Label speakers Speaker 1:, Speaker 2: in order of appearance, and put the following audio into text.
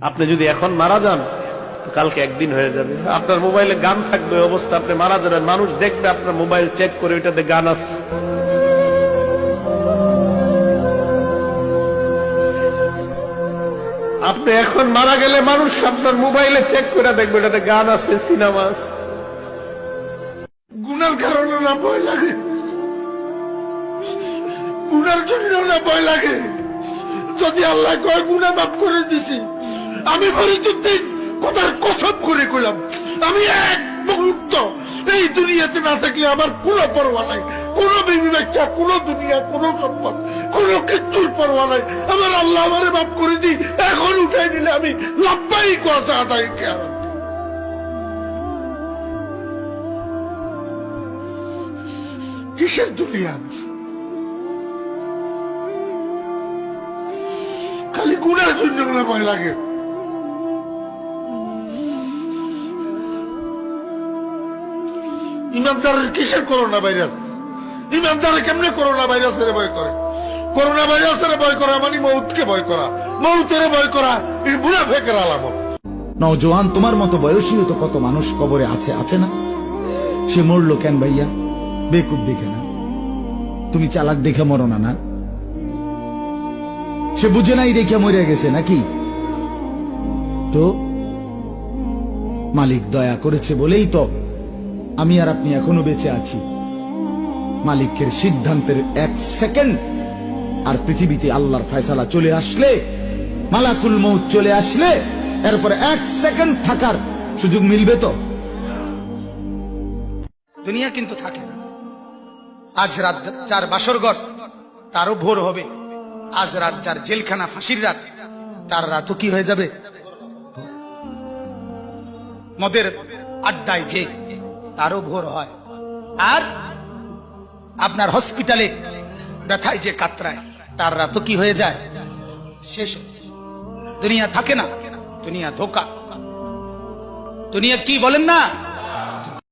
Speaker 1: আপনি যদি এখন মারা যান তো কালকে একদিন হয়ে যাবে। আপনার মোবাইলে গান থাকবে, অবস্থা আপনি মারা যাবেন, মানুষ দেখবে আপনার মোবাইল চেক করে ওইটাতে গান আছে। আপনি এখন মারা গেলে মানুষ আপনার মোবাইলে চেক করে দেখবে এটাতে গান আছে, সিনেমা আছে।
Speaker 2: গুনার কারণে না ভয় লাগে, গুনার জন্য না ভয় লাগে। যদি আল্লাহ কয় গুনাহ মাফ করে দিছি, আমি ফরিদুদ্দিন কথার কসম করে কইলাম, আমি এক মুহূর্ত এই দুনিয়াতে না থাকলে আমার কোনো পরোয়া নাই, কোনো বিবি বাচ্চা, কোনো দুনিয়া, কোনো সম্পদ, কোনো কিচ্ছুর পরোয়া নাই। আমার আল্লাহ আমারে মাফ করে দি, এখন উঠাই নিলে আমি লাভবাই কথা আদায় কেন। কিসের দুনিয়া? খালি গুনার জন্য ভয় লাগে। ইমানদারের কিসের করোনা ভাইরাস? ইমানদারে কেমনে করোনা ভাইরাসের ভয় করে? করোনা ভাইরাসের ভয় করা মানে মৌতকে ভয় করা, মৌতের ভয় করা এই মুনাফিকের আলামত।
Speaker 3: নওজোয়ান, তোমার মতো বয়সীও তো কত মানুষ কবরে আছে, আছে না? সে মরলো কেন ভাইয়া? বেকুব দেখে না? তুমি চালাক দেখে মরো না? না, সে বুঝে নাই দেখে মরে গেছে নাকি? তো মালিক দয়া করেছে বলেই তো আমি আর আপনি এখনো বেঁচে আছি। মালিকের সিদ্ধান্তের এক সেকেন্ড আর পৃথিবীতে আল্লাহর ফয়সালা চলে আসলে, মালাকুল মউত চলে আসলে, এরপরে এক সেকেন্ড থাকার সুযোগ মিলবে তো? দুনিয়া কিন্তু থাকে না। আজ রাত যার বাসর ঘর তারও ভোর হবে, আজ রাত যার জেলখানা ফাঁসির রাত তার রাতও কি হয়ে যাবে? মদের আড্ডায় যে তারও ভোর হয়, আর আপনার হসপিটালে ব্যথায় যে কাতরায় তার রাতও কি হয়ে যায়? শেষ। দুনিয়া থাকে না, দুনিয়া ধোকা। দুনিয়া কি বলেন না,